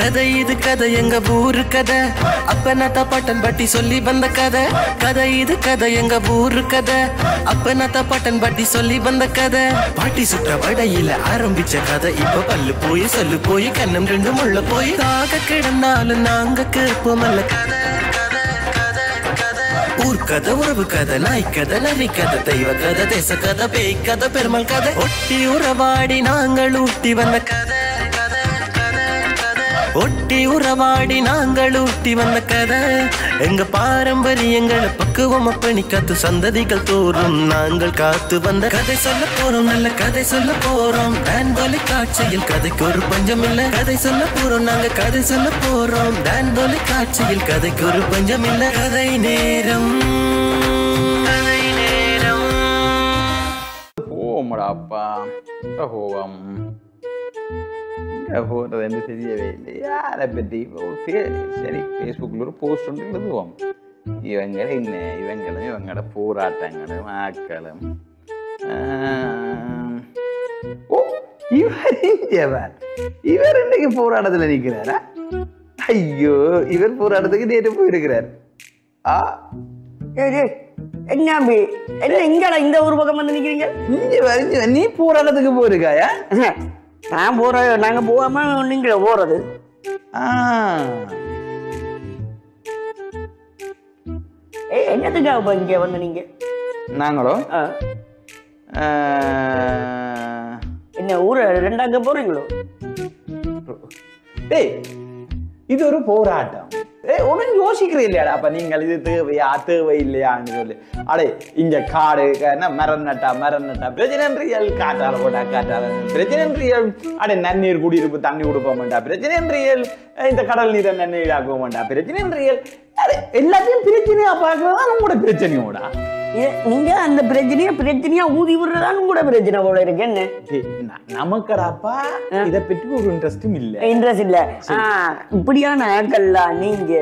கதை இது கதை எங்க ஊரு கதை அப்பனத்த பாட்டன் பட்டி சொல்லி வந்த கதை கதை இது கதை எங்க ஊரு கதை அப்பனத்த பாட்டன் பட்டி சொல்லி வந்த கதை பாட்டி சுற்ற வடையில ஆரம்பிச்ச கதை இப்ப பல்லு போய் சொல்லு போய் கண்ணம் ரெண்டு முள்ள போய் தாக கிடந்தாலும் நாங்க கேட்போமல்ல கதை ஊர் கதை உறவு கதை நாய் கதை நரி கதை தெய்வ கதை தேச கதை பேய் கதை பெருமாள் கதை ஒட்டி உறவாடி நாங்கள் ஊட்டி வந்த கதை ஒட்டி உறவாடி நாங்கள் ஊட்டி வந்த கதை எங்க பாரம்பரியங்களை பக்குவம் அப்பணி காத்து சந்ததிகள் தோறும் நாங்கள் காத்து வந்த கதை சொல்ல போறோம் நல்ல கதை சொல்ல போறோம் டான் தொலைக்காட்சியில் கதைக்கு ஒரு பஞ்சம் இல்ல கதை சொல்ல போறோம் நாங்க கதை சொல்ல போறோம் டான் தொலைக்காட்சியில் கதைக்கு ஒரு பஞ்சம் இல்ல கதை நேரம் ஓமடாப்பா ஓவம் போடுறது என்று தெரியவே இல்லையா அதை பற்றி சரி ஃபேஸ்புக்கில் ஒரு போஸ்ட் ஒன்று எழுதுவோம் இவங்களை என்ன இவங்களும் இவங்களோட போராட்டங்களும் ஆக்களும் ஓ இவர் இன்னைக்கு போராட்டத்தில் நிற்கிறாரா ஐயோ இவர் போராட்டத்துக்கு நேற்று போயிருக்கிறார் என்ன இங்கடா இந்த ஒரு பக்கம் வந்து நிக்கிறீங்க நீ போராட்டத்துக்கு போயிருக்காயா நான் போறேன் நாங்க போகாம நீங்க போறது என்னத்துக்காக இங்க வந்து நீங்க நாங்களும் என்ன ஊரு ரெண்டாங்க போறீங்களோ டேய் இது ஒரு போராட்டம் ஒன்றும் யோசிக்கிறேன் இல்லையாடா அப்ப நீங்கள் இது தேவையா தேவை இல்லையான்னு சொல்லி அடே இங்க காடு மரம் நட்டா பிரச்சனைன்றியல் காட்டால போட்டா காட்டால பிரச்சனைன்றியல் அடே நன்னீர் குடியிருப்பு தண்ணி கொடுக்க மாட்டா பிரச்சனைன்றியல் இந்த கடல் நீரை நன்னீர் ஆக்க மாட்டா பிரச்சனைன்றியல் அடே எல்லாத்தையும் பிரச்சனையா பார்க்கறதான் உங்களோட பிரச்சனையோட நீங்க அந்த பிரச்சனையா ஊதி விடுறதான் கூட பிரச்சனை போல இருக்கு என்ன நமக்கடாப்பா இதை பற்றி ஒரு இன்ட்ரெஸ்டும் இல்ல இப்படியான ஆட்கள்லாம் நீங்க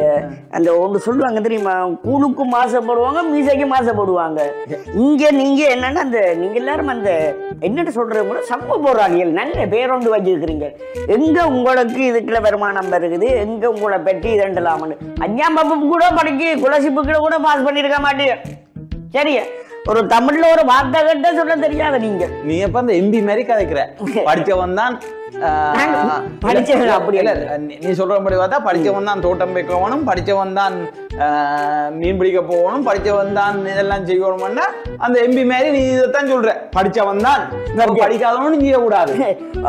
அந்த ஒன்று சொல்லுவாங்க தெரியுமா கூழுக்கும் மாசப்படுவாங்க மீசைக்கும் மாசப்படுவாங்க இங்க நீங்க என்னன்னா அந்த நீங்க எல்லாரும் அந்த என்னட்டு சொல்றது கூட சமூக போராளிகள் நல்ல பேரொண்டு வச்சிருக்கிறீங்க எங்க உங்களுக்கு இதுக்குள்ள வருமானம் வருகுது எங்க உங்களை பெட்டி இதண்டலாம்னு அஞ்சாம் வகுப்பு கூட படிக்க குலசிப்புக்களை கூட பாஸ் பண்ணிருக்க மாட்டேங்க சரியா ஒரு தமிழ்ல ஒரு வார்த்தை கட்ட சொல்ல தெரியாத நீ எப்ப அந்த எம்பி மாதிரி கதைக்கிற படிச்சவன் தான் அப்படி இல்ல நீ சொல்ற மாதிரி பார்த்தா படிச்சவன் தான் தோட்டம் வைக்கணும் படிச்சவன் தான் மீன் பிடிக்க போகணும் படிச்சவன் தான் இதெல்லாம் செய்யணும்னா அந்த எம்பி மாதிரி நீ இதைத்தான் சொல்ற படிச்சவன் தான் படிக்காதவனும் செய்ய கூடாது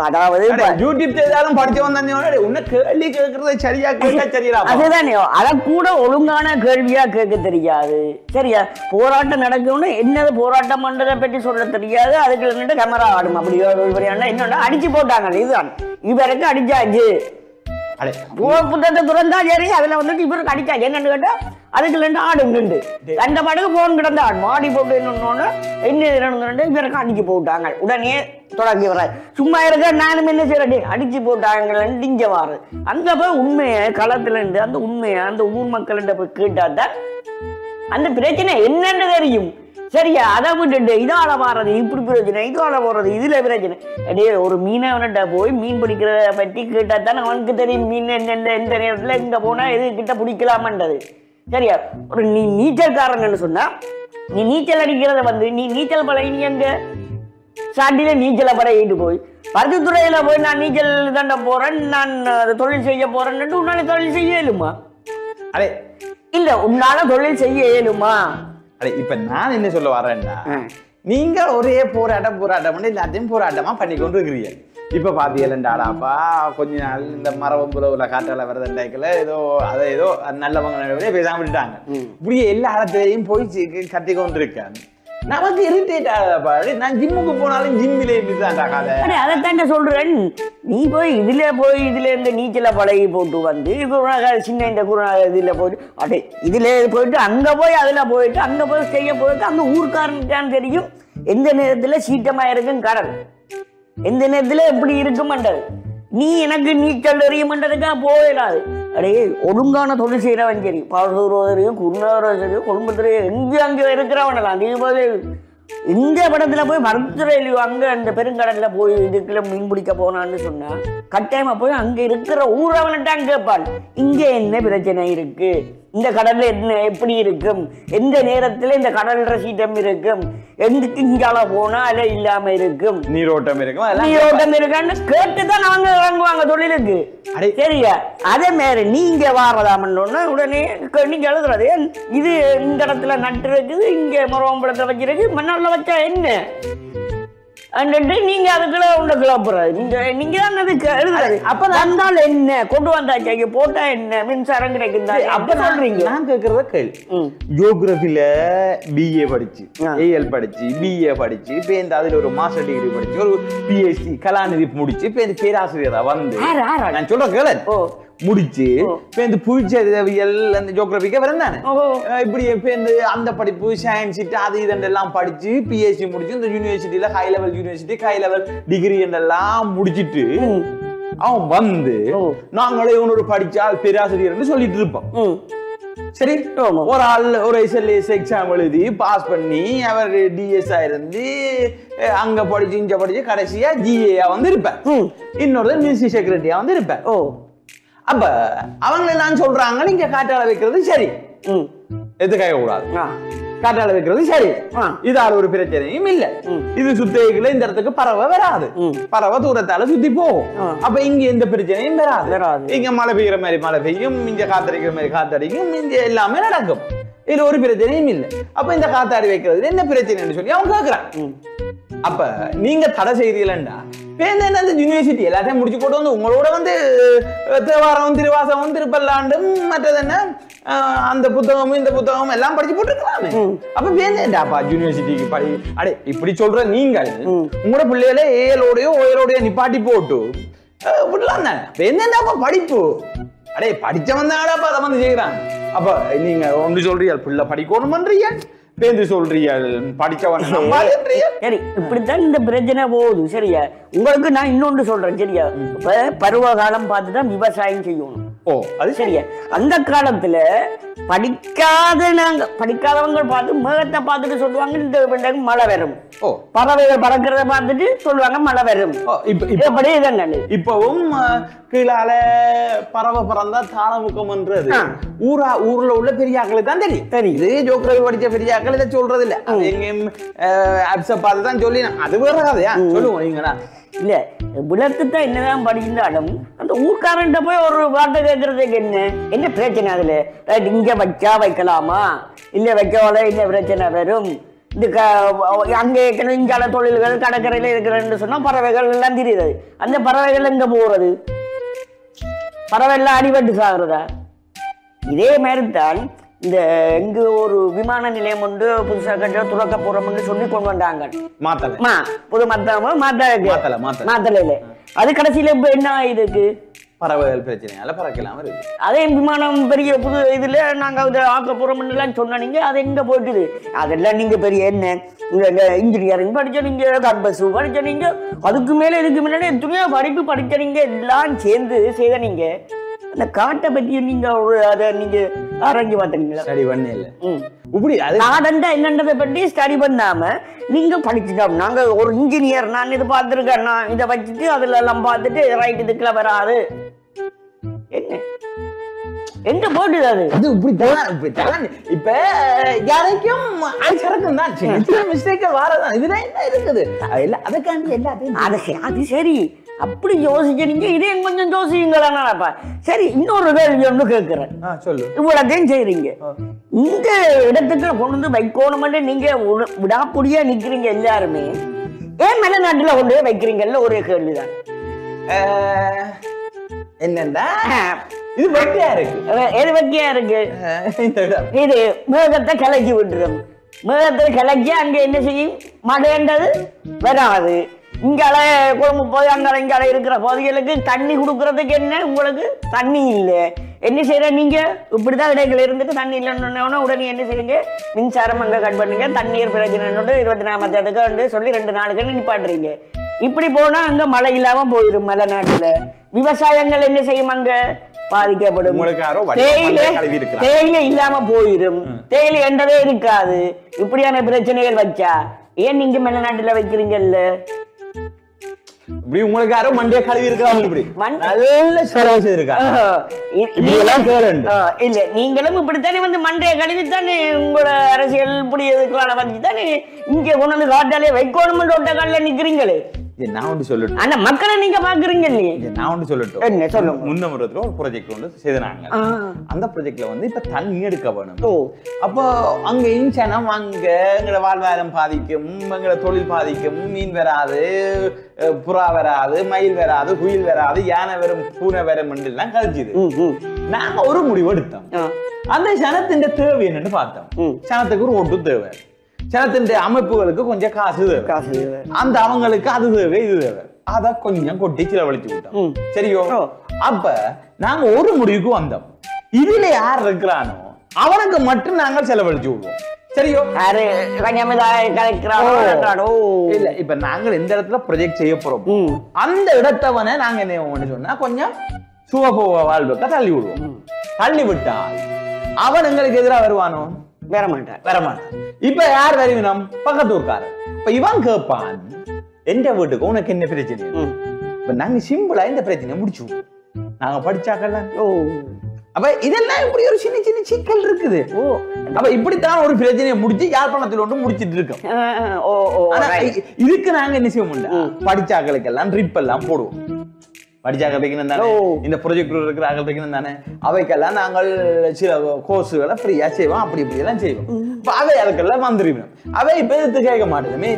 அதாவது யூடியூப் செய்தாலும் படிச்சவன் தான் உன்ன கேள்வி கேட்கறத சரியா கேட்க சரியா அதுதானே அதை கூட ஒழுங்கான கேள்வியா கேட்க தெரியாது சரியா போராட்டம் நடக்கணும்னு என்னது போராட்டம் பண்றதை பற்றி சொல்ல தெரியாது அதுக்கு நின்று கேமரா ஆடும் அப்படி என்னோட அடிச்சு போட்டாங்க இதுதான் இவருக்கு அடிச்சாச்சு புத்தகத்தை துறந்தா சரி அதுல வந்துட்டு இவருக்கு அடிச்சாச்சு என்னன்னு கேட்டா அதுக்கு ரெண்டு ஆடு நின்று அந்த பாட்டுக்கு போன் கிடந்த ஆடு மாடி போட்டு என்ன இவருக்கு அடிச்சு போட்டாங்க உடனே தொடங்கி வர சும்மா இருக்க நானும் என்ன செய்யறேன் அடிச்சு போட்டாங்க இங்க வாரு அங்க போய் உண்மையை களத்துல இருந்து அந்த உண்மையை அந்த ஊர் மக்கள்கிட்ட போய் கேட்டாதான் அந்த பிரச்சனை என்னன்னு தெரியும் சரியா அதை விட்டுட்டு இதால மாறது இப்படி பிரச்சனை இதால போறது இதுல பிரச்சனை அப்படியே ஒரு மீனவன்கிட்ட போய் மீன் பிடிக்கிறத பற்றி கேட்டா தானே அவனுக்கு தெரியும் மீன் என்ன எந்த நேரத்துல இங்க போனா எது கிட்ட பிடிக்கலாமன்றது சரியா ஒரு நீ நீச்சல்காரன்னு சொன்னா நீ நீச்சல் அடிக்கிறத வந்து நீ நீச்சல் பழகி நீ எங்க சாட்டில நீச்சலை பழகிட்டு போய் பருத்தித்துறையில போய் நான் நீச்சல் தண்ட போறேன் நான் தொழில் செய்ய போறேன்னு உன்னால தொழில் செய்ய இயலுமா அடே இல்ல உன்னால தொழில் செய்ய இயலுமா இப்ப நான் என்ன சொல்ல வரேன்னா நீங்க ஒரே போராட்டம் எல்லாத்தையும் போராட்டமா பண்ணி கொண்டு இருக்கிறீங்க இப்ப பாத்தீங்களாடாப்பா கொஞ்ச நாள் இந்த மரபுல காற்றால வரதுல ஏதோ அதை ஏதோ நல்லவங்க பேசாம விட்டுட்டாங்க இப்படியே எல்லா இடத்துலயும் போய் கட்டி கொண்டு இருக்காங்க நமக்கு இரிட்டேட் ஆகாது நான் ஜிம்முக்கு போனாலும் ஜிம்மிலே அதைத்தான் சொல்றேன் நீ போய் இதுல இருந்து நீச்சல பழகி போட்டு வந்து சின்ன இந்த இதுல போயிட்டு அப்படியே இதுல போயிட்டு அங்க போய் அதுல போயிட்டு அங்க போய் செய்ய போயிட்டு அங்க ஊர்க்காரன் தெரியும் எந்த நேரத்துல சீட்டமா இருக்கும் கடல் எந்த நேரத்துல எப்படி இருக்குமன்றது நீ எனக்கு நீச்சல் எறியமன்றதுக்கா போயிடாது அடையே ஒழுங்கான தொழில் செய்யறவன் சரி பாசூரோதரையும் குருநாதரையும் கொழும்புத்துறையும் எங்கே அங்கே இருக்கிறவனலாம் அதே போது இந்த படத்துல போய் மருத்துவ அங்க அந்த பெருங்கடல்ல போய் இதுக்குள்ள மீன் பிடிக்க போனான்னு சொன்னா கட்டாயமா போய் அங்க இருக்கிற ஊரவன்ட்டான் கேட்பான், இங்க என்ன பிரச்சனை இருக்கு, இந்த கடல்ல என்ன எப்படி இருக்கும், எந்த நேரத்துல இந்த கடல் ரசீட்டம் இருக்கும், எந்துக்கு இங்கால போனா அலை இல்லாம இருக்கும், நீரோட்டம் இருக்கும், நீரோட்டம் இருக்கான்னு கேட்டுதான் அவங்க இறங்குவாங்க தொழிலுக்கு. சரியா? அதே மாதிரி நீங்க வாரதாமன்னு உடனே நீங்க எழுதுறது இது இந்த இடத்துல நட்டு இருக்குது, இங்க மரவம்பழத்தை வச்சிருக்கு, மண்ணால வச்சா என்ன நீங்க அதுக்குள்ள உள்ள கிளப்புறது நீங்க தான் அதுக்கு எழுதுறது. அப்ப வந்தால் என்ன கொண்டு வந்தாச்சு இங்க போட்டா என்ன மின்சாரம் கிடைக்கும் அப்ப சொல்றீங்க. நான் கேட்கறத கேள்வி, ஜியோகிராபில பிஏ படிச்சு ஏஎல் படிச்சு பிஏ படிச்சு இப்ப இந்த அதுல ஒரு மாஸ்டர் டிகிரி படிச்சு ஒரு பிஹெச்டி கலாநிதி முடிச்சு இப்ப இந்த பேராசிரியரா வந்து நான் சொல்ற கேளு முடிச்சு இப்ப இந்த புவிச்சரிதவியல் அந்த ஜியோகிராபிக்க வரந்தானே இப்படி இப்ப இந்த அந்த படிப்பு சயின்ஸ் அது இதெல்லாம் படிச்சு பிஹெச்டி முடிச்சு இந்த யூனிவர்சிட்டியில ஹை லெவல் டிகிரி என்றெல்லாம் முடிச்சிட்டு அவன் வந்து நாங்களே ஒரு படிச்சால் பேராசிரியர் சொல்லிட்டு இருப்போம். சரி, ஒரு ஆள் ஒரு எஸ்எல்ஏஎஸ் எக்ஸாம் எழுதி பாஸ் பண்ணி அவர் டிஎஸ் இருந்து அங்க படிச்சு இங்க படிச்சு கடைசியா ஜிஏயா வந்து இருப்பேன், இன்னொரு மினிஸ்ட்ரி செக்ரட்டரியா வந்து இருப்பேன். அப்ப அவங்க எல்லாம் சொல்றாங்க நீங்க காற்றால வைக்கிறது சரி, எதுக்காக கூடாது, காற்றால வைக்கிறது சரி, இதால ஒரு பிரச்சனையும் இல்ல, இது சுத்திகளை இந்த இடத்துக்கு பறவை வராது, பறவை தூரத்தால சுத்தி போகும், அப்ப இங்க எந்த பிரச்சனையும் வராது, இங்க மழை பெய்யுற மாதிரி மழை பெய்யும், இங்க காத்தடிக்கிற மாதிரி காத்தடிக்கும், இங்க எல்லாமே நடக்கும், இதுல ஒரு பிரச்சனையும் இல்லை. அப்ப இந்த காத்தாடி வைக்கிறது என்ன பிரச்சனைன்னு சொல்லி அவன் கேக்குறான். அப்ப நீங்க தடை செய்றீங்களா யூனிவர்சிட்டி எல்லாத்தையும் முடிச்சு போட்டு வந்து உங்களோட வந்து தேவாரம் திருவாசகம் திருப்பல்லாண்டும் மற்றது என்ன அந்த புத்தகமும் இந்த புத்தகமும் எல்லாம் படிச்சு போட்டுருக்கலாமே. அப்ப வேண்டாப்பா யூனிவர்சிட்டிக்கு படி அடே இப்படி சொல்ற நீங்க உங்களோட பிள்ளைகள ஏஎலோடயோ ஓயலோடயோ நிப்பாட்டி போட்டு விடலாம் தானே. வேண்டாப்பா படிப்பு அடே படிச்சவன் தானப்பா அதை வந்து செய்யறாங்க. அப்ப நீங்க ஒன்று சொல்றீங்க பிள்ளை படிக்கணும் பண்றீங்க, பேந்து சொல்றீங்க படிச்சவன் சரி, இப்படித்தான் இந்த பிரச்சனை போகுது. சரியா? உங்களுக்கு நான் இன்னொன்று சொல்றேன். சரியா? இப்ப பருவ காலம் பார்த்துதான் விவசாயம் செய்யணும். அது சரியா? அந்த காலத்துல படிக்காதவங்க பார்த்து மேகத்தை பார்த்துட்டு சொல்லுவாங்க இந்த மழை வரும், பறவைகள் பறக்கிறத பார்த்துட்டு சொல்லுவாங்க மழை வரும். இப்பவும் கீழால பறவை பறந்தா தாளமுகம்ன்றது ஊர்ல உள்ள பெரியாக்களுக்கு தான் தெரியுது. ஜியோகிராபி படிச்ச பெரியாக்கள் இதை சொல்றது இல்ல, எங்கேயும் பார்த்து தான் சொல்லி அது வேற கதையா சொல்லுவோம். நீங்களா இல்ல விளக்குத்தான் என்னதான் படிச்சிருந்தாலும் அந்த ஊர்க்காரன்ட்ட போய் ஒரு வார்த்தை கேட்கறதுக்கு என்ன பிரச்சனை, அதுல இங்க வச்சா வைக்கலாமா இல்ல வைக்கவால என்ன பிரச்சனை வரும், இந்த அங்கே இங்கால தொழில்கள் கடற்கரையில இருக்கிறன்னு சொன்னா பறவைகள் எல்லாம் தெரியுது, அந்த பறவைகள் எங்க போறது, பறவை எல்லாம் அடிபட்டு சாகுறதா? இதே மாதிரிதான் இந்த எங்க ஒரு விமான நிலையம் ஒன்று புதுசா கட்ட துறக்க போறோம்னு சொல்லி கொண்டு வந்தாங்க. புது மாத்தல அது கடைசியில இப்ப என்ன இதுக்கு பறவைகள் பிரச்சனையால பறக்கலாம் இருக்கு. அதே விமானம் பெரிய புது இதுல நாங்க அதை ஆக்க போறோம்னு சொன்னீங்க, அது எங்க போயிட்டுது? அதெல்லாம் நீங்க பெரிய என்ன இன்ஜினியரிங் படிச்ச நீங்க, கம்பஸ் படிச்ச நீங்க, அதுக்கு மேல இதுக்கு முன்னாடி எத்தனையோ படிப்பு படிச்ச நீங்க, எல்லாம் சேர்ந்து செய்த நீங்க அந்த காட்டை பத்தி நீங்க அதை நீங்க ஆராய்ச்சி பார்த்தீங்களா? ஸ்டடி பண்ண இல்ல இப்படி நாடண்டா என்னன்றதை பற்றி ஸ்டடி பண்ணாம நீங்க படிச்சுட்டோம். நாங்க ஒரு இன்ஜினியர், நான் இது பார்த்துருக்கேன், நான் இதை வச்சுட்டு அதுல எல்லாம் பார்த்துட்டு ரைட் இதுக்குள்ள வராது என்ன எங்க போட்டுது அது இப்படித்தான். இப்ப யாரைக்கும் சரக்கும் தான் சின்ன மிஸ்டேக் வரதான், இதுல என்ன இருக்குது அதுக்காண்டி எல்லாத்தையும் அது சரி அப்படி யோசிக்கிறீங்க. இதே கொஞ்சம் யோசிங்களா? சரி, இன்னொரு கேள்வி ஒன்று கேட்கிறேன். சொல்லு. இவ்வளத்தையும் செய்யறீங்க, இந்த இடத்துக்கு கொண்டு வந்து வைக்கணும்னு நீங்க விடாப்புடியா நிக்கிறீங்க எல்லாருமே, ஏன் மலைநாட்டுல கொண்டு போய் வைக்கிறீங்கல்ல ஒரே கேள்விதான். என்னண்டா இது வெட்டியா இருக்கு, எது வெட்டியா இருக்கு? இது மேகத்தை கலக்கி விட்டுரும், மேகத்தை கலக்கி அங்க என்ன செய்யும், மழைன்றது வராது. இங்கால குழம்பு போய் அங்கால இங்கால இருக்கிற பகுதிகளுக்கு தண்ணி கொடுக்கறதுக்கு என்ன உங்களுக்கு தண்ணி இல்லை, என்ன செய்யற நீங்க? இப்படிதான் இடைகள் இருந்துட்டு தண்ணி இல்லைன்னு உடனே என்ன செய்யுங்க, மின்சாரம் அங்க கட் பண்ணுங்க, தண்ணீர் பிரச்சனை 24 தேதிக்கு சொல்லி 2 நாளுக்கு நிப்பாட்டுறீங்க. இப்படி போனா அங்க மழை இல்லாம போயிடும். மலை நாட்டுல விவசாயங்கள் என்ன செய்யும், அங்க பாதிக்கப்படும். தேயிலை இல்லாம போயிடும், தேயிலை என்றதே இருக்காது. இப்படியான பிரச்சனைகள் வச்சா ஏன் நீங்க மெல்லநாட்டுல வைக்கிறீங்கல்ல? இப்படி உங்களுக்கு யாரோ மண்டிய கழுவி இருக்காங்க, இப்படி மண்டி- நல்ல செலவு செய்திருக்காங்க. இல்ல நீங்களும் இப்படித்தானே வந்து மண்டைய கழுவித்தானே உங்களோட அரசியல் புடியதுக்கான வச்சுதானே இங்க கொண்டு வந்து காட்டாலே வைக்கணும் ஒட்ட காலில நிக்கிறீங்களே. நான் ஒன்று சொல்லட்டும், ஆனா மக்களை நீங்க பாக்குறீங்க இல்லையே. நான் ஒன்று சொல்லட்டும். என்ன சொல்லுங்க. முன்ன முறத்துல ஒரு ப்ராஜெக்ட் ஒன்று செய்தாங்க. அந்த ப்ராஜெக்ட்ல வந்து இப்ப தண்ணி எடுக்க வேணும். ஓ அப்போ அங்க இன்சனம் அங்க எங்களை வாழ்வாதாரம் பாதிக்கும், எங்களை தொழில் பாதிக்கும், மீன் வராது, புறா வராது, மயில் வராது, குயில் வராது, யானை வரும், பூனை வரும் எல்லாம் கழிச்சுது. நாங்க ஒரு முடிவு எடுத்தோம். அந்த சனத்தின் தேவை என்னன்னு பார்த்தோம். சனத்துக்கு ஒரு ஓட்டு தேவை, சனத்தின் அமைப்புகளுக்கு கொஞ்சம் காசு தேவை, அந்த அவங்களுக்கு அது தேவை இது தேவை, அத கொஞ்சம் கொட்டி செலவழிச்சு விட்டோம். சரியோ? அப்ப நாங்க ஒரு முடிவுக்கு வந்தோம், இதுல யார் இருக்கிறானோ அவனுக்கு மட்டும் நாங்கள் செலவழிச்சு விடுவோம். சரியோ? இல்ல இப்ப நாங்கள் எந்த இடத்துல ப்ரொஜெக்ட் செய்ய போறோம் அந்த இடத்தவனை நாங்க என்ன சொன்னா கொஞ்சம் சுகபோக வாழ்வுக்க தள்ளி விடுவோம். தள்ளி விட்டால் அவன் எங்களுக்கு எதிராக வருவானோ? வரமாட்டான். இப்ப யார் வருவினம்? பக்கத்தூர்காரன். இப்ப இவன் கேட்பான், எந்த வீட்டுக்கு உனக்கு என்ன பிரச்சனை? இப்ப நாங்க சிம்பிளா இந்த பிரச்சனையை முடிச்சு நாங்க படிச்சாக்கல. அப்ப இதெல்லாம் இப்படி ஒரு சின்ன சின்ன சிக்கல் இருக்குது. அப்ப இப்படித்தான் ஒரு பிரச்சனையை முடிச்சு யாழ்ப்பாணத்தில் ஒன்று முடிச்சிட்டு இருக்கோம். இதுக்கு நாங்க என்ன செய்ய முடியும்? படிச்சாக்களுக்கு எல்லாம் ட்ரிப் எல்லாம் போடுவோம். படிச்சாக்கள் வைக்கணும் தானே, இந்த ப்ரொஜெக்ட் இருக்கிற ஆக்கள் வைக்கணும் தானே, அவைக்கெல்லாம் நாங்கள் சில கோர்ஸுகளை ஃப்ரீயா செய்வோம், அப்படி இப்படி எல்லாம் செய்வோம். அவை அதுக்கெல்லாம் வந்துருவோம். அவை இப்ப எடுத்து கேட்க மாட்டேதுமே.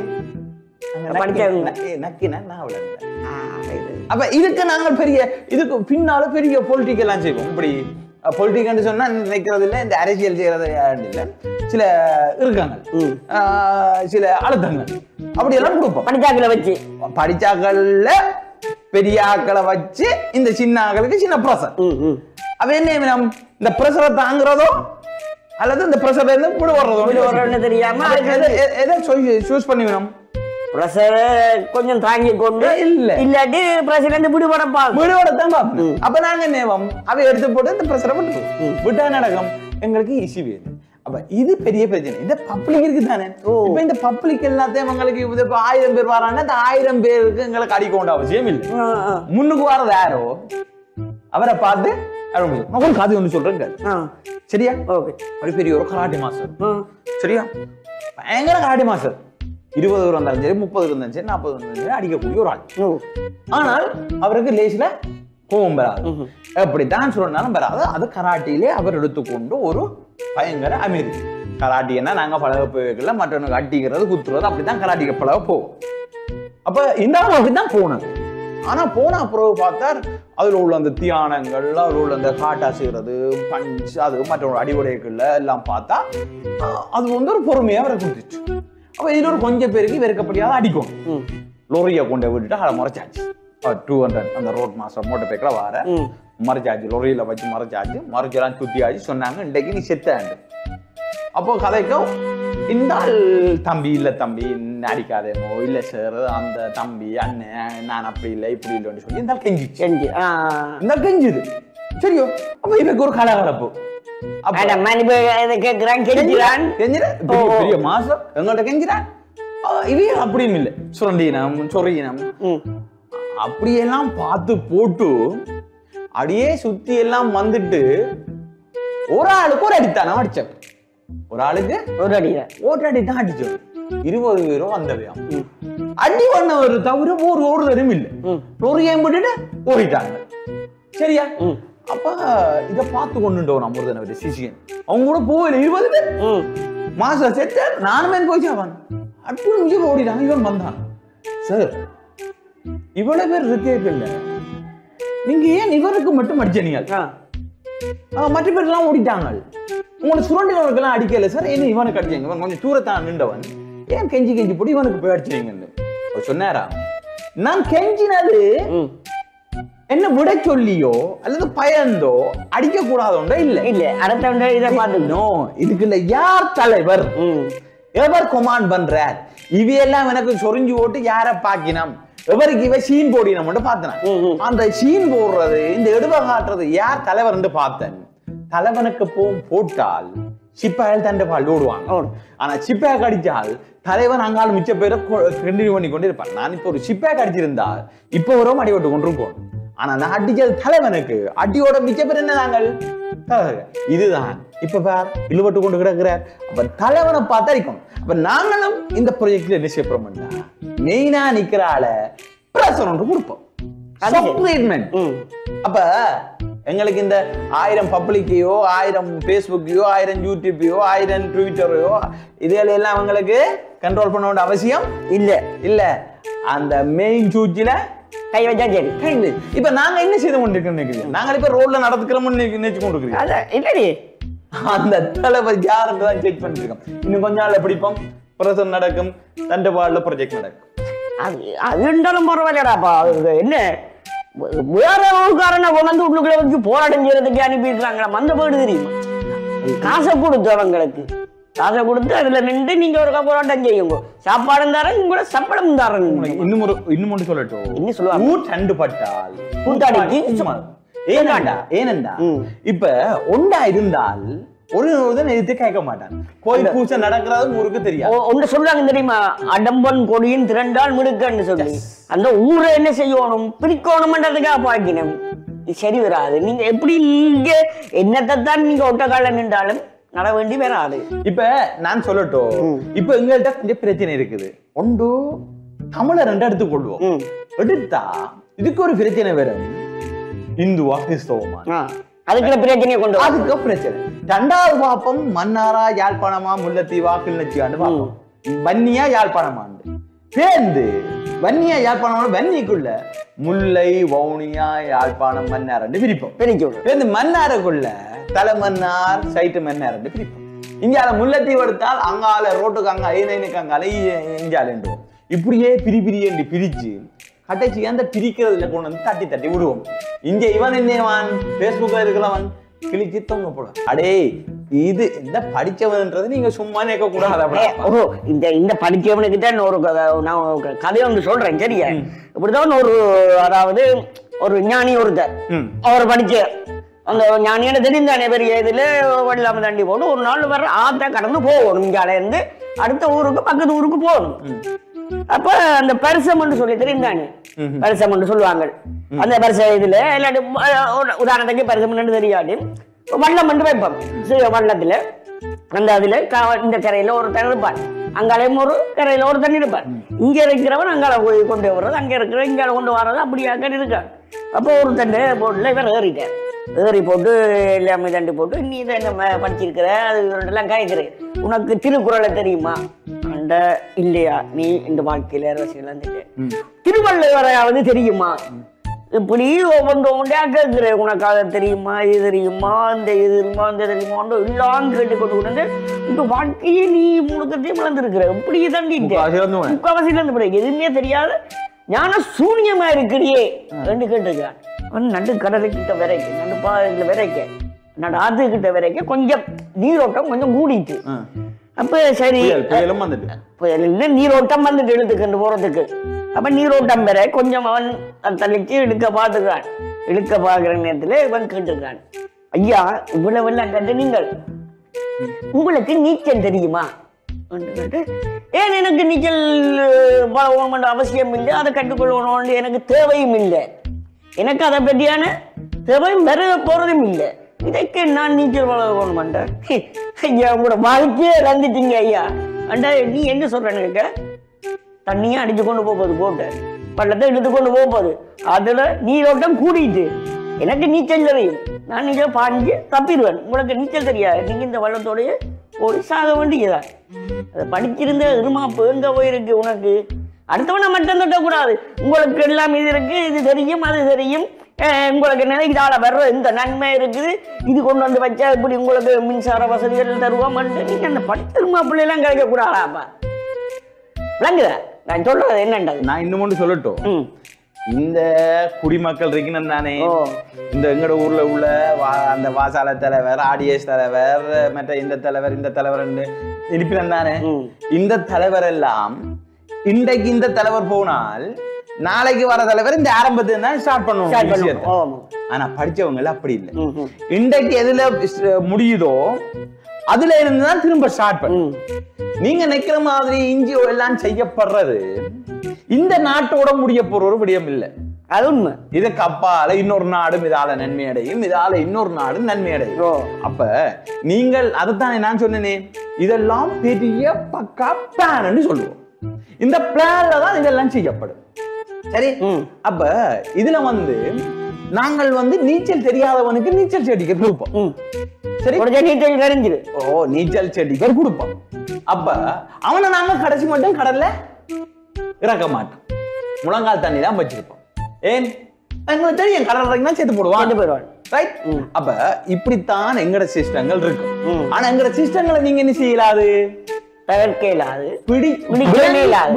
அப்ப இதுக்கு நாங்கள் பெரிய இதுக்கு பின்னால பெரிய பொலிட்டிக் எல்லாம் செய்வோம். இப்படி பொலிட்டிக்னு சொன்னா நினைக்கிறது இல்லை, இந்த அரசியல் செய்யறது இல்லை, சில இருக்காங்க, சில அழுத்தங்கள் அப்படி எல்லாம் கொடுப்போம். படிச்சாக்கள்ல பெரிய ஆக்களை வச்சு இந்த சின்ன ஆக்களுக்கு சின்ன பிரஷர். அவ என்ன இந்த பிரஷரை தாங்குறதோ அல்லது இந்த பிரஷர்ல இருந்து விடுவறதோ தெரியாம எதை சூஸ் பண்ணி வேணும். பிரஷரை கொஞ்சம் தாங்கி கொண்டு இல்லாட்டி பிரஷர்ல இருந்து விடுபடத்தான் பார்க்கணும். அப்ப நாங்க என்ன அவை எடுத்து போட்டு இந்த பிரஷரை விட்டுருவோம். விட்டா நடக்கும் எங்களுக்கு ஈஸி வேணும். அப்ப இது பெரிய பிரச்சனை. இந்த பப்ளிக் இருக்கு தானே, இப்ப இந்த பப்ளிக் எல்லாத்தையும் எங்களுக்கு 1000 பேர் வரான்னா அந்த 1000 பேருக்கு எங்களுக்கு அடிக்க வேண்டிய அவசியம் இல்லை. முன்னுக்கு வரது யாரோ அவரை பார்த்து காது ஒன்று சொல்றேன். சரியா? ஒரு பெரிய ஒரு கராட்டி மாஸ்டர். சரியா? பயங்கர கராட்டி மாஸ்டர். 20 இருந்தாலும் சரி, 30 இருந்தாலும் சரி, 40 இருந்தாலும் சரி அடிக்கக்கூடிய ஒரு ஆள். ஆனால் அவருக்கு லேசில கோபம் வராது, எப்படித்தான் சொன்னாலும் வராது. அது கராட்டியிலே அவர் எடுத்துக்கொண்டு ஒரு பயங்கர அமைதி. கராட்டின்னா நாங்க பழக போய்க்கல, மற்றவனுக்கு அட்டிக்கிறது குத்துறது அப்படித்தான் கராட்டிக்கு பழக போவோம். அப்ப இந்த அப்படித்தான் போனது. ஆனா போன பிறகு பார்த்தா அதுல உள்ள அந்த தியானங்கள், அதுல உள்ள அந்த காட்டா செய்யறது, பஞ்ச், அது மற்றவங்க அடிவுடைகள்ல எல்லாம் பார்த்தா அது வந்து ஒரு பொறுமையா அவரை கொடுத்துச்சு. அப்ப இதுல ஒரு கொஞ்சம் பேருக்கு வெறுக்கப்படியாத அடிக்கும். லொரியை கொண்டு விட்டுட்டு அதை முறைச்சாச்சு. 200 அந்த ரோட் மாஸ்டர் மோட்டர் பைக்கில் வர மறைச்சாச்சு, லொரியில வச்சு மறைச்செல்லாம் சுத்தியாச்சு. சொன்னாங்க இன்றைக்கு நீ செத்தாண்டு. அப்போ கதைக்கும் இந்த தம்பி இல்ல தம்பி அடிக்காதேமோ, இல்ல சார் அந்த தம்பி அண்ணன் நான் அப்படி இல்லை இப்படி இல்லைன்னு சொல்லி இந்த கெஞ்சுது. சரியோ? அப்ப இவருக்கு ஒரு கலகலப்பு. பெரிய மாசம் எங்கள்கிட்ட கெஞ்சிறான். இவையே அப்படின்னு இல்லை, சுரண்டினம் சொறியினம் அப்படியெல்லாம் பார்த்து போட்டு அப்படியே சுத்தி எல்லாம் வந்துட்டு ஒரு ஆளுக்கு ஒரு அடித்தான அடிச்சோம். ஒரு ஆளுக்கு ஒரு அடி தான் அடிச்சோம். 20 பேரும் வந்தவையாம். அடி பண்ணவர் தவிர ஒரு தரும் இல்லை. ஒரு ஏன் விட்டுட்டு ஓடிட்டாங்க. சரியா? அப்ப இத பார்த்து கொண்டுட்டோம் நம்ம ஒரு சிசியன். அவங்க கூட போகல. 20 பேர் மாசம் செட்டு நானுமே போயிச்சாவான். அப்படி ஓடிட்டாங்க. இவன் வந்தான். சார் இவ்வளவு பேர் இருக்கே இல்ல, நீங்க ஏன் இவருக்கு மட்டும் அடிச்சீங்க? மற்ற பேர் எல்லாம் ஓடிட்டாங்க. உங்களை சுரண்டினவருக்கு எல்லாம் அடிக்கல சார், என்ன இவனுக்கு அடிச்சீங்க? இவன் கொஞ்சம் தூரத்தான் நின்றவன், ஏன் கெஞ்சி கெஞ்சி போட்டு இவனுக்கு போய் அடிச்சீங்கன்னு சொன்னாரா? நான் கெஞ்சினது என்ன விட சொல்லியோ அல்லது பயந்தோ அடிக்க கூடாதோண்டோ இல்ல இல்ல அடுத்த இதை பார்த்துக்கணும். இதுக்கு இல்ல யார் தலைவர், எவர் கொமாண்ட் பண்றார், இவையெல்லாம் எனக்கு சொரிஞ்சு போட்டு யார பாக்கினம், எவருக்கு இவ சீன் போடினம் பார்த்தேன். அந்த சீன் போடுறது, இந்த எடுவ காட்டுறது யார் தலைவர் பார்த்தேன். தலைவனுக்கு போட்டால் சிப்பாயில் தண்டை பால் ஓடுவாங்க. ஆனா சிப்பாய் அடிச்சால் தலைவன் அங்காலும் மிச்ச பேரை கண்டினியூ பண்ணி கொண்டு இருப்பான். நான் இப்போ ஒரு சிப்பாய் அடிச்சிருந்தா இப்போ வரும் அடி விட்டு கொண்டு போகணும். ஆனா நான் அடிச்சது தலைவனுக்கு, அடியோட மிச்ச பேர் என்ன நாங்கள் இதுதான். இப்ப பார் இழுபட்டு கொண்டு கிடக்குறார். அப்ப தலைவனை பார்த்து அடிக்கணும். அப்ப நாங்களும் இந்த ப்ராஜெக்ட்ல என்ன செய்யப்படுறோம்னா மெயினா நிக்கிறால பிரசன் ஒன்று கொடுப்போம். அப்ப எங்களுக்கு இந்த 1000 பப்ளிக்கையோ 1000 பேஸ்புக்கையோ 1000 யூடியூப்பையோ 1000 ட்விட்டரையோ இதுல எல்லாம் அவங்களுக்கு கண்ட்ரோல் பண்ண வேண்டிய அவசியம் இல்ல. அந்த மெயின் சூச்சில கை வச்சா சரி. இப்ப நாங்க என்ன செய்து கொண்டிருக்கோம் நினைக்கிறீங்க? நாங்க இப்ப ரோட்ல நடத்துக்கிறோம்னு நினைச்சு கொண்டிருக்கீங்க. இல்லடி அந்த தலைவர் யாருன்னு தான் செக் பண்ணிட்டு இருக்கோம். இன்னும் கொஞ்ச நாள் பிடிப்போம், பிரசன் நடக்கும், தண்டவாள ப்ராஜெக்ட் நடக்கும். அது இருந்தாலும் பரவாயில்லடாப்பா. என்ன வேற காரணம் உணர்ந்து உள்ளுக்குள்ள வச்சு போராட்டம் செய்யறதுக்கு அனுப்பிடுறாங்களா? மந்த போயிடு தெரியுமா? காசை கொடுத்து அவங்களுக்கு காசை கொடுத்து அதுல நின்று நீங்க ஒரு போராட்டம் செய்யுங்க. சாப்பாடும் தரேன், உங்களோட சம்பளம் தரேன். இன்னும் சொல்லட்டும். என்ன சொல்லுவாங்க? ஊட்டண்டு பட்டால் கூட்டாடிக்கு ஏனண்டா இப்ப ஒண்டா இருந்தால் ஒரு எதிர்த்து கேட்க மாட்டான். கோயில் பூசை நடக்கிறது ஊருக்கு தெரியாது. ஒன்று சொல்றாங்க தெரியுமா? அடம்பன் கொடியின் திரண்டால் மிடுக்கன்னு சொல்லி அந்த ஊரை என்ன செய்யணும், பிரிக்கணும்ன்றதுக்காக பாக்கணும். சரி வராது. நீங்க எப்படி நீங்க என்னத்தான் நீங்க ஒட்ட கால நின்றாலும் நட வேண்டி வராது. இப்ப நான் சொல்லட்டும். இப்ப எங்கள்கிட்ட கொஞ்சம் பிரச்சனை இருக்குது. ஒன்று தமிழர் ரெண்டு எடுத்து கொள்வோம். எடுத்தா இதுக்கு ஒரு பிரச்சனை வரும். இந்துவா கிறிஸ்தவமா அதுக்கு பிரச்சனையை கொண்டு அதுக்கு பிரச்சனை. ரெண்டாவது பாப்பம் மன்னாரா யாழ்ப்பாணமா முல்லைத்தீவா கிளிநொச்சியாண்டு பாப்போம். வன்னியா யாழ்ப்பாணமாண்டு சேர்ந்து வன்னியா யாழ்ப்பாணம் வன்னிக்குள்ள முல்லை வவுனியா யாழ்ப்பாணம் மன்னார் பிரிப்போம். மன்னாருக்குள்ள தலை மன்னார் சைட்டு மன்னார் பிரிப்போம். இங்கால முல்லைத்தீவு எடுத்தால் அங்கால ரோட்டுக்கு அங்க ஐநைனுக்கு அங்கால இஞ்சாலேண்டுவோம். இப்படியே பிரிபிரி பிரிச்சு கடைசி அந்த பிரிக்கிறதுல கொண்டு வந்து தட்டி தட்டி விடுவோம். இங்க இவன் என்னவன் பேஸ்புக்ல இருக்கிறவன் கிழிச்சு தொங்க போட. அடே இது இந்த படிச்சவன்ன்றது நீங்க சும்மா நினைக்க கூடாது. இந்த படிச்சவனுக்கு தான் ஒரு கதையை வந்து சொல்றேன். சரியா? இப்படிதான் ஒரு அதாவது ஒரு ஞானி ஒருத்தர் அவர் படிச்ச அந்த ஞானியான தெரிந்தானே பெரிய இதுல வெள்ளாம தண்டி போட்டு ஒரு நாள் வர ஆத்த கடந்து போகணும். இங்கால இருந்து அடுத்த ஊருக்கு பக்கத்து ஊருக்கு போகணும். அப்ப அந்த பரிசம் சொல்லி தெரிந்தானே பரிசம் சொல்லுவாங்க. அந்த பரிச இதுல உதாரணத்துக்கு பரிசம் தெரியாது. வள்ளம் வைப்போம். வள்ளத்துல அந்த அதுல இந்த கரையில ஒரு தண்ணி இருப்பார், அங்காலையும் ஒரு கரையில ஒரு தண்ணி இருப்பார். இங்க இருக்கிறவன் அங்கால போய் கொண்டு வர்றது, அங்க இருக்கிற இங்கால கொண்டு வர்றது அப்படியாக இருக்காரு. அப்போ ஒரு தண்டை போட்டுல இவர் ஏறிட்டார். ஏறி போட்டு எல்லாமே தண்டு போட்டு நீ இதை என்ன படிச்சிருக்கிற அது எல்லாம் காய்க்கிறேன், உனக்கு திருக்குறளை தெரியுமா? அண்ட இல்லையா, நீ இந்த வாழ்க்கையில ரசிகலாம் திருவள்ளுவரையாவது தெரியுமா? இப்படி ஒவ்வொன்றா கேட்கிறேன். உனக்கு அதை தெரியுமா, இது தெரியுமா, இந்த இது தெரியுமா, இந்த தெரியுமான்னு எல்லாம் கேட்டு கொண்டு கொண்டு இந்த வாழ்க்கையே நீ முழுக்கத்தையும் வளர்ந்துருக்கிற. இப்படி தண்டிட்டு முக்காவாசியில இருந்து பிறகு எதுவுமே தெரியாது ஞான சூன்யமா இருக்கிறியே ரெண்டு கேட்டுருக்கான். நடு கடலை கிட்ட விரைக்க, நடு பாதையில விரைக்க, நடு ஆத்து கிட்ட விரைக்க கொஞ்சம் நீரோட்டம் கொஞ்சம் கூடிட்டு. அப்ப சரி நீரோட்டம் வந்துட்டு எடுத்துக்கிட்டு போறதுக்கு. அப்ப நீரோட்டம் பெற கொஞ்சம் அவன் தள்ளிச்சு இழுக்க பார்த்துக்கிறான். இழுக்க பார்க்கிற நேரத்துல இவன் கேட்டுருக்கான், ஐயா இவ்வளவு எல்லாம் கண்டு நீங்கள் உங்களுக்கு நீச்சல் தெரியுமா? ஏன் எனக்கு நீச்சல் பழகணும் அவசியம் இல்லை, அதை கற்றுக்கொள்ளணும் எனக்கு தேவையும் இல்லை, எனக்கு அதை பற்றியான தேவையும் வர போறதும் இல்லை, இதைக்கு நான் நீச்சல் பழகணும் மாட்டேன். ஐயா உங்களோட வாழ்க்கையே இறந்துட்டீங்க ஐயா. அண்டா நீ என்ன சொல்றேன்னு இருக்க? தண்ணியா அடிச்சு கொண்டு போகுது, போட்டு பள்ளத்தை எடுத்து கொண்டு போகுது, அதுல நீரோட்டம் கூடிட்டு எனக்கு நீச்சல் தெரியும், நான் நீச்சல் பாஞ்சு தப்பிடுவேன், உங்களுக்கு நீச்சல் தெரியாது, நீங்க இந்த வள்ளத்தோடைய போய் சாக வேண்டியதா? அதை படிச்சிருந்த இருமாப்பு எங்க போயிருக்கு உனக்கு? அடுத்தவனை மட்டும் தட்டக்கூடாது. உங்களுக்கு எல்லாம் இது இருக்கு, இது தெரியும், அது தெரியும், உங்களுக்கு நினைக்கிறால வர்ற இந்த நன்மை இருக்குது, இது கொண்டு வந்து வச்சா இப்படி உங்களுக்கு மின்சார வசதிகள் தருவோம். நீங்க அந்த படித்த இருமாப்புல எல்லாம் கிடைக்க கூடாதாப்பா. விளங்குதா நான் சொல்றது என்னன்றது? நான் இன்னும் ஒன்று சொல்லட்டும். இந்த குடிமக்கள் இருக்கணும் தானே, இந்த எங்கட ஊர்ல உள்ள அந்த வாசால தலைவர், ஆடிஎஸ் தலைவர், மற்ற இந்த தலைவர் இந்த தலைவர் இருப்பினம் தானே. இந்த தலைவர் எல்லாம் இன்றைக்கு இந்த தலைவர் போனால் நாளைக்கு வர தலைவர் இந்த ஆரம்பத்துல தான் ஸ்டார்ட் பண்ணுவோம். ஆனா படிச்சவங்க அப்படி இல்லை. இன்றைக்கு எதுல முடியுதோ அதுல இருந்துதான் திரும்ப ஸ்டார்ட் பண்ணு. நீங்க நிக்கிற மாதிரி NGO எல்லாம் செய்யப்படுறது இந்த நாட்டோட முடிய போற ஒரு விடயம் இல்லை. அது உண்மை. இதுக்கு அப்பால இன்னொரு நாடும் இதால நன்மை அடையும், இதால இன்னொரு நாடும் நன்மை அடையும். அப்ப நீங்கள் அதுதான் நான் சொன்னேனே, இதெல்லாம் பெரிய பக்கா பிளான் சொல்லுவோம். இந்த பிளான்ல தான் இதெல்லாம் செய்யப்படும். சரி, அப்ப இதுல நாங்கள் நீச்சல் தெரியாதவனுக்கு நீச்சல் செடிக்கர் கொடுப்போம். சரி, நீச்சல் தெரிஞ்சிரு. நீச்சல் செடிக்கர் கொடுப்போம். அப்ப அவனை நாங்க கடைசி மட்டும் கடல்ல இறக்க மாட்டோம், முழங்கால் தண்ணி தான் வச்சிருப்போம். ஏன் எங்களுக்கு தெரியும் கடல் இறங்கினா சேர்த்து போடுவான். ரைட்? அப்ப இப்படித்தான் எங்கட சிஸ்டங்கள் இருக்கு. ஆனா எங்கட சிஸ்டங்களை நீங்க என்ன செய்யலாது, தவிர்க்க இயலாது,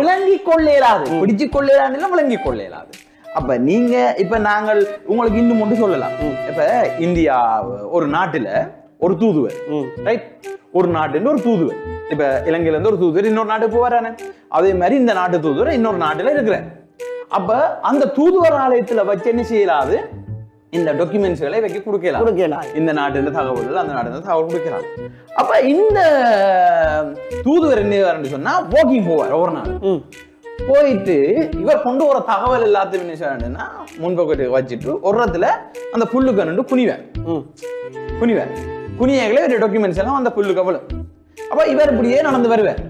விளங்கி கொள்ள இயலாது, பிடிச்சு கொள்ள இயலாது, விளங்கி கொள்ள இயலாது. அப்ப நீங்க இப்ப நாங்கள் உங்களுக்கு இன்னும் ஒன்று சொல்லலாம். இப்ப இந்தியா ஒரு நாட்டுல ஒரு தூதுவர், ரைட்? ஒரு நாட்டுல ஒரு தூதுவர், இப்ப இலங்கையில இருந்து ஒரு தூதுவர் இன்னொரு நாட்டுக்கு போவாரானே, அதே மாதிரி இந்த நாட்டு தூதுவர் இன்னொரு நாட்டுல இருக்கிற. அப்ப அந்த தூதுவர் ஆலயத்துல வச்சு என்ன செய்யலாது, இந்த டாக்குமெண்ட்ஸ்களை வைக்க கொடுக்கலாம். இந்த நாட்டு தகவல்கள் அந்த நாட்டு தகவல் கொடுக்கிறாங்க. அப்ப இந்த தூதுவர் என்ன சொன்னா வாக்கிங் போவார் ஒரு நாள். போயிட்டு இவர் கொண்டு வர தகவல் எல்லாத்தையும் என்ன செய்யணும்னா முன்பக்கத்தை வச்சுட்டு ஒரு இடத்துல அந்த புல்லுக்கு நின்று குனிவார். குனியங்களே ஒரு டாக்குமெண்ட்ஸ் எல்லாம் அந்த புல்லுக்கு அவ்வளவு. அப்ப இவர் இப்படியே நடந்து வருவார்.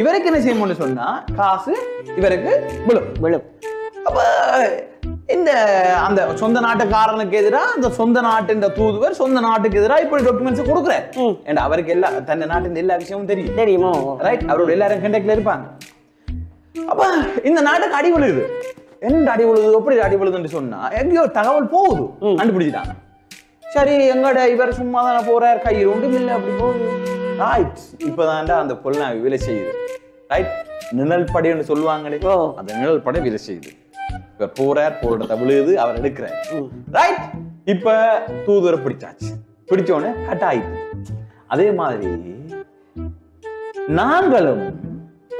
இவருக்கு என்ன செய்யணும்னு சொன்னா காசு இவருக்கு விழும். அப்ப இந்த அந்த சொந்த நாட்டுக்காரனுக்கு எதிராக அந்த சொந்த நாட்டின் தூதுவர் சொந்த நாட்டுக்கு எதிராக இப்படி டாக்குமெண்ட்ஸ் கொடுக்குறாரு. ஏன்னா அவருக்கு எல்லா தன்னை நாட்டின் எல்லா விஷயமும் தெரியுமோ, ரைட்? அவரோட எல்லாரும் கண்டக்ட்ல இருப்பாங்க. அப்ப இந்த நாட்டுக்கு அடி விழுது. என்ன அடி விழுது, எப்படி அடி விழுதுன்னு சொன்னா எங்கேயோ தகவல் போகுது, கண்டுபிடிச்சிட்டாங்க. சரி, எங்கட இவர் சும்மா தானே போறாரு, கையில் ஒன்றும் இல்லை, அப்படி போகுது. ரைட், இப்பதான்டா அந்த பொருள் வேலை செய்யுது. ரைட், நிழல் படைன்னு சொல்லுவாங்களே, அந்த நிழல் படை வேலை செய்யுது. இப்ப போறார், போராட்ட விழுது, அவர் எடுக்கிறார். ரைட், இப்ப தூதுவரை பிடிச்சாச்சு. பிடிச்சோன்னு கட் ஆயிட்டு. அதே மாதிரி நாங்களும்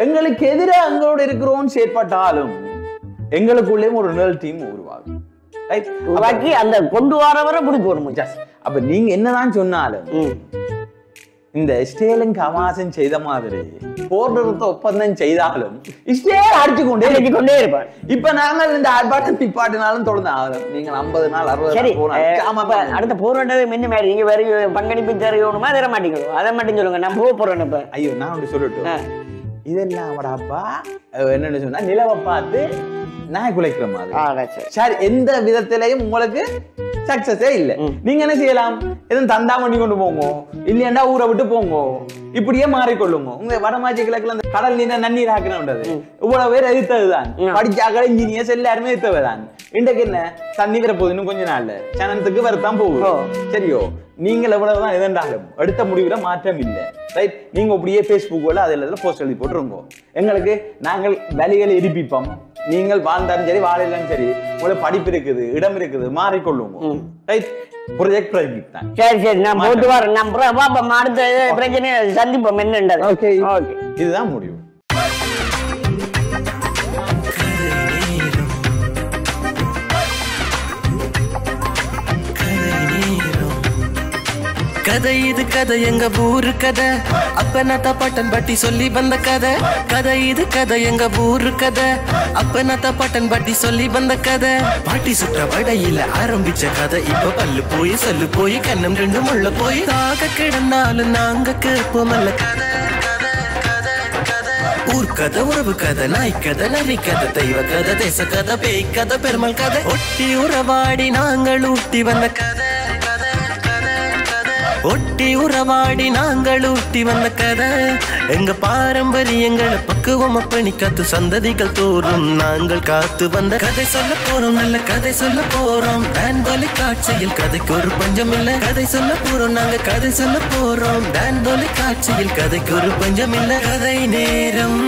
எங்களுக்கு எதிராக எங்களோட இருக்கிறோம் செயற்பட்டாலும் எங்களுக்குள்ளே ஒரு நிழல் டீம் உருவாகும். உருவாக்கி அந்த கொண்டு வரவரை பிடிக்கும். அப்ப நீங்க என்னதான் சொன்னாலும் இந்த ஸ்டேலின் கமாசன் செய்த மாதிரி போர் நிறுத்த ஒப்பந்தம் செய்தாலும் ஸ்டேல் அடிச்சு கொண்டே இருப்பார். இப்ப நாங்கள் இந்த ஆர்ப்பாட்டம் பிப்பாட்டினாலும் தொடர்ந்து ஆகலாம். நீங்க 50 நாள் 60 நாள் அடுத்த போராட்டம் என்ன மாதிரி நீங்க வேற பங்களிப்பு தெரியணுமா தர மாட்டீங்களோ அதை மட்டும் சொல்லுங்க. நான் போறேன். இப்ப ஐயோ நான் அப்படி சொல்லட்டும், இதெல்லாம் அவடாப்பா என்னன்னு சொன்னா நிலவை பார்த்து நாய் குலைக்கிற மாதிரி. சரி, எந்த விதத்திலையும் உங்களுக்கு சக்சஸே இல்ல. நீங்க என்ன செய்யலாம், எதுவும் தந்தா பண்ணி கொண்டு போங்க, இல்லையாண்டா ஊரை விட்டு போங்க, இப்படியே மாறிக்கொள்ளுங்க. உங்க வடமாச்சி கிழக்குல அந்த கடல் நீர் நன்னீர் ஆக்கணும்ன்றது இவ்வளவு பேர் எதிர்த்ததுதான். படிச்சாக்கள் இன்ஜினியர்ஸ் எல்லாருமே எதிர்த்தவதான். இன்றைக்கு என்ன தண்ணி வர போகுது, இன்னும் கொஞ்ச நாள்ல சனத்துக்கு வரத்தான் போகுது. சரியோ, நீங்கள் எவ்வளவுதான் எதென்றாலும் எடுத்த முடிவுல மாற்றம் இல்லை. ரைட், நீங்க அப்படியே பேஸ்புக்ல அதுல போஸ்ட் எழுதி போட்டுருங்க. எங்களுக்கு நாங்கள் வேலைகளை எரிப்பிப்போம். நீங்கள் வாழ்ந்தாலும் சரி வாழையிலும் சரி, உங்களுக்கு படிப்பு இருக்குது, இடம் இருக்குது, மாறிக்கொள்ளுங்க. ரைட், ப்ராஜெக்ட் பிரைவேட் தான். சரி, நான் போட்டு வரேன். நம்ம அடுத்த பிரச்சனை சந்திப்போம். என்ன ஓகே, இதுதான் முடிவு. கதை இது கதை, எங்க ஊரு கதை, அப்பனத்த பட்டன் பட்டி சொல்லி வந்த கதை. கதை இது கதை, எங்க ஊரு கதை, அப்பனத்த பட்டன் பட்டி சொல்லி வந்த கதை. பாட்டி சுற்ற வடையில ஆரம்பிச்ச கதை இப்ப பல்லு போய் சொல்லு போய் கண்ணம் ரெண்டு முள்ள போய் தாக கிடந்தாலும் நாங்க கேட்போமல்ல கதை. ஊர் கதை, உறவு கதை, நாய் கதை, நரி கதை, தெய்வ கதை, தேச கதை, பேய் கதை, பெருமாள் கதை, ஒட்டி உறவாடி நாங்கள் ஊட்டி வந்த கதை. ஒட்டி உறவாடி நாங்கள் ஊட்டி வந்த கதை. எங்க பாரம்பரியங்களை பக்குவம் அப்பணி காத்து சந்ததிகள் தோறும் நாங்கள் காத்து வந்த கதை. சொல்ல போறோம், நல்ல கதை சொல்ல போறோம். டான்பொலி காட்சியில் கதைக்கு ஒரு பஞ்சம் இல்ல. கதை சொல்ல போறோம், நாங்க கதை சொல்ல போறோம். டான்பொலி காட்சியில் கதைக்கு ஒரு பஞ்சம் இல்ல. கதை நேரம்.